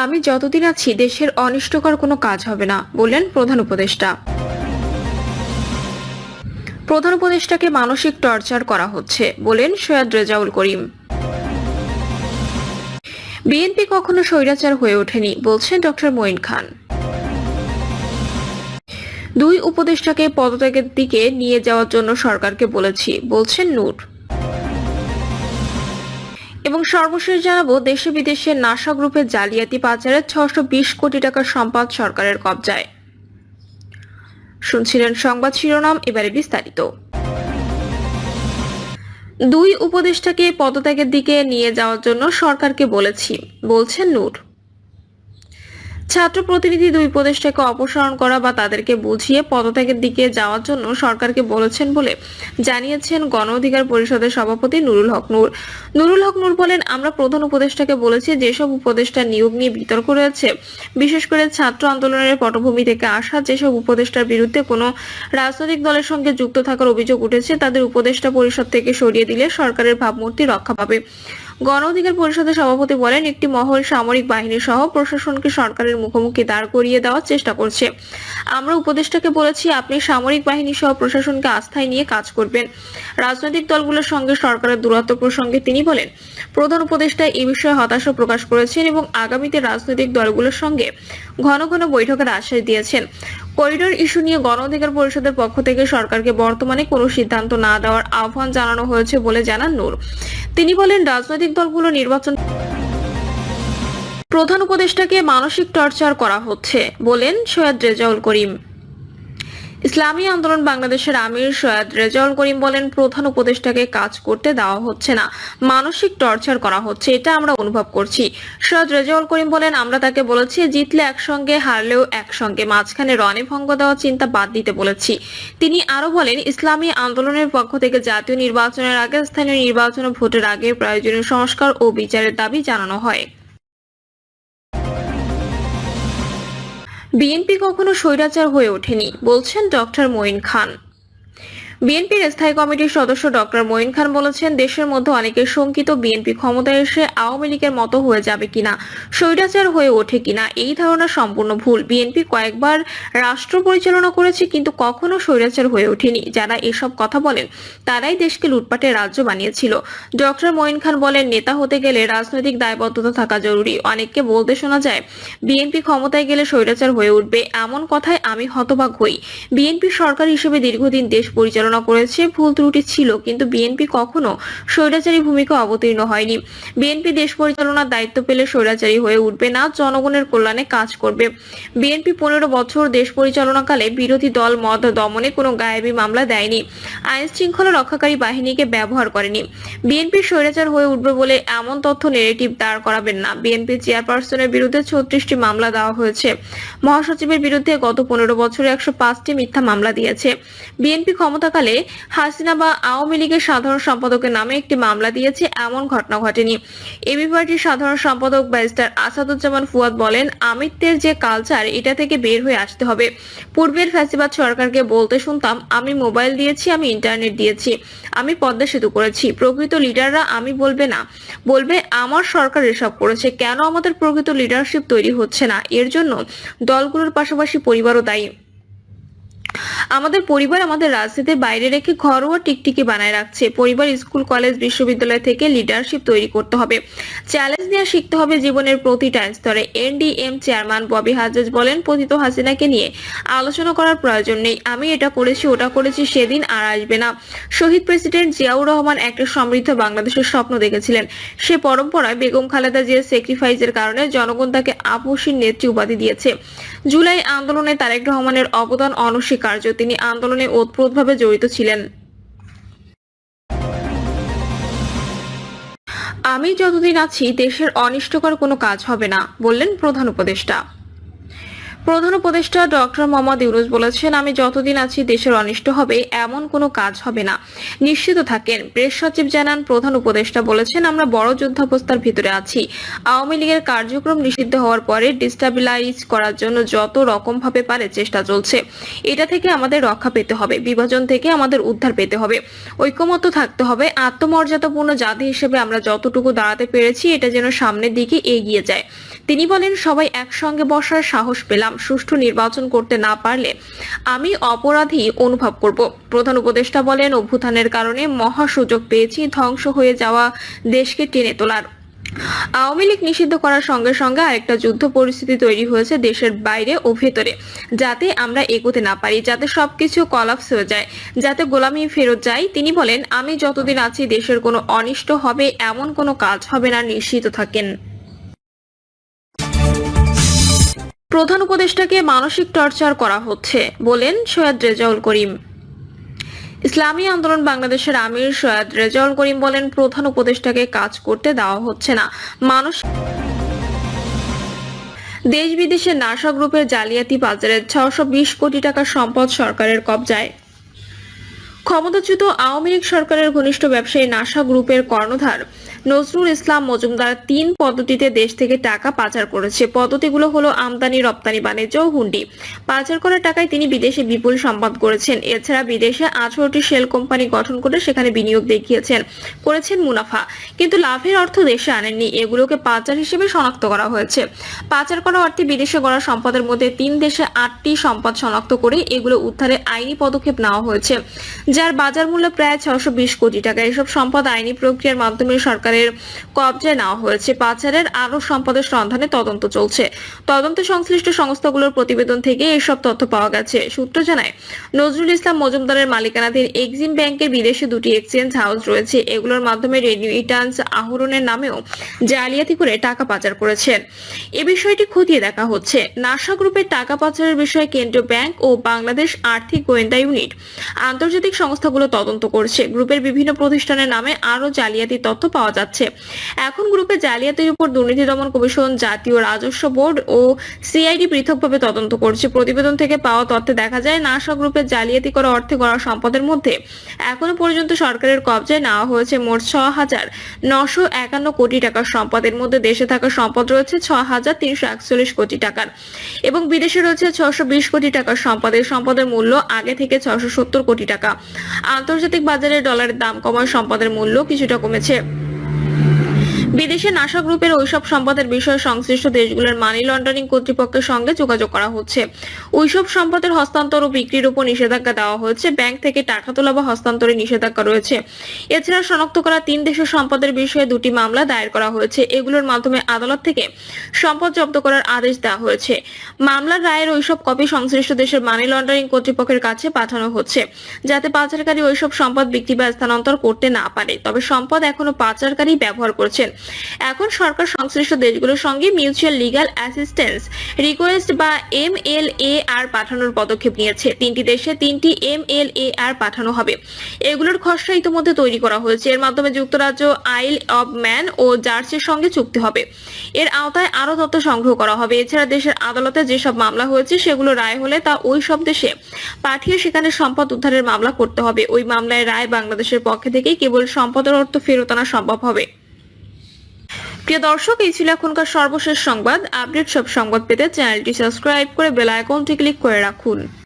আমি যতদিন আছি দেশের অনিষ্টকর কোনো কাজ হবে না, বললেন প্রধান উপদেষ্টা। প্রধান উপদেষ্টাকে মানসিক টর্চার করা হচ্ছে, বলেন সৈয়দ রেজাউল করিম। বিএনপি কখনো স্বৈরাচার হয়ে ওঠেনি, বলছেন ডক্টর মঈন খান। দুই উপদেষ্টাকে পদত্যাগের দিকে নিয়ে যাওয়ার জন্য সরকারকে বলেছি, বলছেন নূর। এবং সর্বশেষ জানাবো, দেশে বিদেশে নাসা গ্রুপের জালিয়াতি পাচারের 620 কোটি টাকার সম্পদ সরকারের কবজায়। শুনছিলেন সংবাদ শিরোনাম, এবারে বিস্তারিত। দুই উপদেষ্টাকে পদত্যাগের দিকে নিয়ে যাওয়ার জন্য সরকারকে বলেছি, বলছেন নূর। ছাত্র প্রতিনিধি দুই উপদেষ্টাকে অপসারণ করা বা তাদেরকে বুঝিয়ে পদত্যাগের দিকে যাওয়ার জন্য সরকারকে বলেছেন বলে জানিয়েছেন গণ অধিকার পরিষদের সভাপতি নুরুল হক নূর। নুরুল হক নূর বলেন, আমরা প্রধান উপদেষ্টাকে বলেছি, যেসব উপদেষ্টা নিয়োগ নিয়ে বিতর্ক রয়েছে, বিশেষ করে ছাত্র আন্দোলনের পটভূমি থেকে আসা যেসব উপদেষ্টার বিরুদ্ধে কোনো রাজনৈতিক দলের সঙ্গে যুক্ত থাকার অভিযোগ উঠেছে, তাদের উপদেষ্টা পরিষদ থেকে সরিয়ে দিলে সরকারের ভাবমূর্তি রক্ষা পাবে। গণ অধিকার পরিষদের সভাপতি বলেন, একটি মহল সামরিক বাহিনী সহ প্রশাসনকে সরকারের মুখোমুখি দাঁড় করিয়ে দেওয়ার চেষ্টা করছে। আমরা উপদেষ্টাকে বলেছি, আপনি সামরিক বাহিনী সহ প্রশাসনকে আস্থায় নিয়ে কাজ করবেন। রাজনৈতিক দলগুলোর সঙ্গে সরকারের দূরত্ব প্রসঙ্গে তিনি বলেন, প্রধান উপদেষ্টা এই বিষয়ে হতাশা প্রকাশ করেছেন এবং আগামীতে রাজনৈতিক দলগুলোর সঙ্গে ঘন ঘন বৈঠকের আশ্বাস দিয়েছেন। করিডোর ইস্যু নিয়ে গণ অধিকার পরিষদের পক্ষ থেকে সরকারকে বর্তমানে কোনো সিদ্ধান্ত না দেওয়ার আহ্বান জানানো হয়েছে বলে জানান নূর। তিনি বলেন, রাজনৈতিক দলগুলো নির্বাচন প্রধান উপদেষ্টাকে মানসিক টর্চার করা হচ্ছে, বলেন সৈয়দ রেজাউল করিম। ইসলামী আন্দোলন বাংলাদেশের আমির সৈয়দ রেজাউল করিম বলেন, প্রধান উপদেষ্টাকে কাজ করতে দেওয়া হচ্ছে না, মানসিক টর্চার করা হচ্ছে, এটা আমরা অনুভব করছি। সৈয়দ রেজাউল করিম বলেন, আমরা তাকে বলেছি জিতলে একসঙ্গে, হারলেও একসঙ্গে, মাঝখানে রণভঙ্গ দেওয়ার চিন্তা বাদ দিতে বলেছি। তিনি আরো বলেন, ইসলামী আন্দোলনের পক্ষ থেকে জাতীয় নির্বাচনের আগে, স্থানীয় নির্বাচন ও ভোটের আগে প্রয়োজনীয় সংস্কার ও বিচারের দাবি জানানো হয়। বিএনপি কখনো স্বৈরাচার হয়ে ওঠেনি, বলছেন ডক্টর মঈন খান। বিএনপির স্থায়ী কমিটির সদস্য ডক্টর মঈন খান বলেছেন, দেশের মধ্যে অনেকে শঙ্কিত বিএনপি ক্ষমতায় এসে আওয়ামী লীগের মতো হয়ে যাবে কিনা, স্বৈরাচার হয়ে ওঠে কিনা। এই ধারণা সম্পূর্ণ ভুল। বিএনপি কয়েকবার রাষ্ট্র পরিচালনা করেছে, কিন্তু কখনো স্বৈরাচার হয়ে ওঠেনি। যারা এসব কথা বলেন তারাই দেশকে লুটপাটের রাজ্য বানিয়েছিল। ডক্টর মঈন খান বলেন, নেতা হতে গেলে রাজনৈতিক দায়বদ্ধতা থাকা জরুরি। অনেককে বলতে শোনা যায় বিএনপি ক্ষমতায় গেলে স্বৈরাচার হয়ে উঠবে, এমন কথায় আমি হতবাক হই। বিএনপি সরকার হিসেবে দীর্ঘদিন দেশ পরিচালনা করেছে, ভুল ত্রুটি ছিল, কিন্তু বিএনপি কখনো স্বৈরাচারী ভূমিকা অবতীর্ণ হয়নি। বিএনপি দেশ পরিচালনার দায়িত্ব পেলে স্বৈরাচারী হয়ে উঠবে না, জনগণের কল্যাণে কাজ করবে। বিএনপি 15 বছর দেশ পরিচালনাকালে বিরোধী দল মদ দমনে কোনো গায়েবী মামলা দেয়নি, আইন শৃঙ্খলা রক্ষাকারী বাহিনীকে ব্যবহার করেনি। বিএনপি স্বৈরাচার হয়ে উঠবে বলে এমন তথ্য নেগেটিভ দাঁড় করাবেন না। বিএনপি চেয়ারপারসনের বিরুদ্ধে 36টি মামলা দেওয়া হয়েছে। মহাসচিবের বিরুদ্ধে গত 15 বছরে 105টি মিথ্যা মামলা দিয়েছে। বিএনপি ক্ষমতাকালে হাসিনা বা আওয়ামী লীগের সাধারণ সম্পাদকের নামে একটি মামলা দিয়েছে, এমন ঘটনা ঘটেনি। এবি পার্টির সাধারণ সম্পাদক ব্যারিস্টার আসাদুজ্জামান ফুয়াদ বলেন, আমিত্বের যে কালচার, এটা থেকে বের হয়ে আসতে হবে। পূর্বের ফ্যাসিবাদ সরকারকে বলতে শুনতাম, আমি মোবাইল দিয়েছি, আমি ইন্টারনেট দিয়েছি, আমি পদ্মা সেতু করেছি। প্রকৃত লিডাররা আমি বলবে না, বলবে আমার সরকার এসব করেছে। কেন আমাদের প্রকৃত লিডারশিপ তৈরি হচ্ছে না? এর জন্য দলগুলোর পাশাপাশি পরিবারও দায়ী। আমাদের পরিবার আমাদের রাজনীতির বাইরে রেখে ঘরোয়া টিকটিকি বানায় রাখছে। পরিবার, স্কুল, কলেজ, বিশ্ববিদ্যালয় থেকে লিডারশিপ তৈরি করতে হবে, চ্যালেঞ্জ নেওয়া শিখতে হবে জীবনের প্রতিটা স্তরে। এনডিএম চেয়ারম্যান ববি হাজ্জাজ বলেন, পতিত হাসিনাকে নিয়ে আলোচনা করার প্রয়োজন নেই। আমি এটা করেছি, ওটা করেছি, সেদিন আর আসবে না। শহীদ প্রেসিডেন্ট জিয়াউর রহমান একটা সমৃদ্ধ বাংলাদেশের স্বপ্ন দেখেছিলেন। সে পরম্পরায় বেগম খালেদা জিয়ার স্যাক্রিফাইসের কারণে জনগণ তাকে আপসীর নেত্রী উপাধি দিয়েছে। জুলাই আন্দোলনে তারেক রহমানের অবদান অনস্বীকার্য। তিনি আন্দোলনে ওতপ্রোতভাবে জড়িত ছিলেন। আমি যতদিন আছি দেশের অনিষ্টকর কোনো কাজ হবে না, বললেন প্রধান উপদেষ্টা। প্রধান উপদেষ্টা ডক্টর মোহাম্মদ ইউনূস বলেছেন, আমি যতদিন আছি দেশের অনিষ্ট হবে এমন কোনো কাজ হবে না, নিশ্চিত থাকেন। প্রেস সচিব জানান, প্রধান উপদেষ্টা বলেছেন, আমরা বড় যুদ্ধাবস্থার ভিতরে আছি। আওয়ামী লীগের কার্যক্রম নিষিদ্ধ হওয়ার পরে ডিস্টাবিলাইজ করার জন্য যত রকম ভাবে পারে চেষ্টা চলছে। এটা থেকে আমাদের রক্ষা পেতে হবে, বিভাজন থেকে আমাদের উদ্ধার পেতে হবে, ঐক্যমত্য থাকতে হবে। আত্মমর্যাদাপূর্ণ জাতি হিসেবে আমরা যতটুকু দাঁড়াতে পেরেছি, এটা যেন সামনের দিকে এগিয়ে যায়। তিনি বলেন, সবাই একসঙ্গে বসার সাহস পেলাম। সুষ্ঠু নির্বাচন করতে না পারলে আমি অপরাধী অনুভব করব। প্রধান উপদেষ্টা বলেন, অভ্যুত্থানের কারণে মহা সুযোগ পেয়েছি ধ্বংস হয়ে যাওয়া দেশকে টেনে তোলার। আওয়ামী লীগ নিষিদ্ধ করার সঙ্গে সঙ্গে আরেকটা যুদ্ধ পরিস্থিতি তৈরি হয়েছে দেশের বাইরে ও ভেতরে, যাতে আমরা এগোতে না পারি, যাতে সবকিছু কলাপস হয়ে যায়, যাতে গোলামি ফেরত যায়। তিনি বলেন, আমি যতদিন আছি দেশের কোনো অনিষ্ট হবে এমন কোনো কাজ হবে না, নিশ্চিত থাকেন। প্রধান উপদেষ্টাকে মানসিক টর্চার করা হচ্ছে বলেন সৈয়দ রেজাউল করিম। ইসলামী আন্দোলন বাংলাদেশের আমির সৈয়দ রেজাউল করিম বলেন, প্রধান উপদেষ্টাকে কাজ করতে দেওয়া হচ্ছে না। দেশ বিদেশে নাসা গ্রুপের জালিয়াতি বাজারে 620 কোটি টাকার সম্পদ সরকারের কবজায়। ক্ষমতাচ্যুত আওয়ামী লীগ সরকারের ঘনিষ্ঠ ব্যবসায়ী নাসা গ্রুপের কর্ণধার নজরুল ইসলাম মজুমদার 3 পদ্ধতিতে দেশ থেকে টাকা পাচার করেছে। পদ্ধতিগুলো হলো আমদানি, রপ্তানি, বাণিজ্য ও হুন্ডি। পাচার করা টাকায় তিনি বিদেশে বিপুল সম্পদ করেছেন। এছাড়া বিদেশে 18টি শেল কোম্পানি গঠন করে সেখানে বিনিয়োগ দেখিয়েছেন, করেছেন মুনাফা, কিন্তু লাভের অর্থ দেশে আনেননি। এগুলোকে পাচার হিসেবে শনাক্ত করা হয়েছে। পাচার করা অর্থে বিদেশে গড়া সম্পদের মধ্যে 3 দেশে 8টি সম্পদ শনাক্ত করে এগুলো উদ্ধারে আইনি পদক্ষেপ নেওয়া হয়েছে, যার বাজার মূল্য প্রায় 620 কোটি টাকা। এসব সম্পদ আইনি প্রক্রিয়ার মাধ্যমে সরকারের কবজায় নেওয়া হয়েছে। পাচারের আরো সম্পদের সন্ধানে তদন্ত চলছে। তদন্ত সংশ্লিষ্ট সংস্থাগুলোর প্রতিবেদন থেকে এসব তথ্য পাওয়া গেছে। সূত্র জানায়, নজরুল ইসলাম মজুমদারের মালিকানাধীন এক্সিম ব্যাংকের বিদেশে 2টি এক্সচেঞ্জ হাউস রয়েছে। এগুলোর মাধ্যমে রেমিটান্স আহরণের নামেও জালিয়াতি করে টাকা পাচার করেছেন। এ বিষয়টি খতিয়ে দেখা হচ্ছে। নাসা গ্রুপের টাকা পাচারের বিষয়ে কেন্দ্রীয় ব্যাংক ও বাংলাদেশ আর্থিক গোয়েন্দা ইউনিট আন্তর্জাতিক সংস্থাগুলো তদন্ত করছে। গ্রুপের বিভিন্ন প্রতিষ্ঠানের নামে আরো জালিয়াতি তথ্য পাওয়া যাচ্ছে। এখন গ্রুপে জালিয়াতির উপর দুর্নীতি দমন কমিশন, জাতীয় রাজস্ব বোর্ড ও সিআইডি পৃথকভাবে তদন্ত করছে। প্রতিবেদন থেকে পাওয়া তথ্যে দেখা যায়, নাসা গ্রুপের জালিয়াতি করা অর্থে গড়া সম্পদের মধ্যে এখনো পর্যন্ত সরকারের কবজায় নেওয়া হয়েছে মোট 6,951 কোটি টাকার সম্পদ। এর মধ্যে দেশে থাকা সম্পদ রয়েছে 6,341 কোটি টাকার এবং বিদেশে রয়েছে 620 কোটি টাকার সম্পদ। এই সম্পদের মূল্য আগে থেকে 670 কোটি টাকা। আন্তর্জাতিক বাজারে ডলারের দাম কমায় সম্পদের মূল্য কিছুটা কমেছে। বিদেশে নাসা গ্রুপের ওইসব সম্পদের বিষয়ে সংশ্লিষ্ট দেশগুলোর মানি লন্ডারিং কর্তৃপক্ষের সঙ্গে যোগাযোগ করা হচ্ছে। ওইসব সম্পদের হস্তান্তর ও বিক্রির উপর নিষেধাজ্ঞা দেওয়া হয়েছে। ব্যাংক থেকে টাকা তোলা বা হস্তান্তরে নিষেধাজ্ঞা রয়েছে। এছাড়া শনাক্ত করা 3 দেশের সম্পদের বিষয়ে 2টি মামলা দায়ের করা হয়েছে। এগুলোর মাধ্যমে আদালত থেকে সম্পদ জব্দ করার আদেশ দেওয়া হয়েছে। মামলার রায়ের ওইসব কপি সংশ্লিষ্ট দেশের মানি লন্ডারিং কর্তৃপক্ষের কাছে পাঠানো হচ্ছে, যাতে পাচারকারী ওইসব সম্পদ বিক্রি বা স্থানান্তর করতে না পারে। তবে সম্পদ এখনো পাচারকারী ব্যবহার করছেন। এখন সরকার সংশ্লিষ্ট দেশগুলোর সঙ্গে মিউচুয়াল লিগ্যাল অ্যাসিস্ট্যান্স রিকোয়েস্ট বা MLAR পাঠানোর পদক্ষেপ নিয়েছে। 3টি দেশে 3টি MLAR পাঠানো হবে। এগুলোর খসড়া ইতিমধ্যে তৈরি করা হয়েছে। এর মাধ্যমে যুক্তরাজ্য, আইল অব ম্যান ও জার্সির সঙ্গে চুক্তি হবে। এর আওতায় আরো তথ্য সংগ্রহ করা হবে। এছাড়া দেশের আদালতে যেসব মামলা হয়েছে সেগুলো রায় হলে তা ওই সব দেশে পাঠিয়ে সেখানে সম্পদ উদ্ধারের মামলা করতে হবে। ওই মামলায় রায় বাংলাদেশের পক্ষে থেকেই কেবল সম্পদের অর্থ ফেরত আনা সম্ভব হবে। প্রিয় দর্শক, এই ছিল এখনকার সর্বশেষ সংবাদ। আপডেট সব সংবাদ পেতে চ্যানেলটি সাবস্ক্রাইব করে বেল আইকনটি ক্লিক করে রাখুন।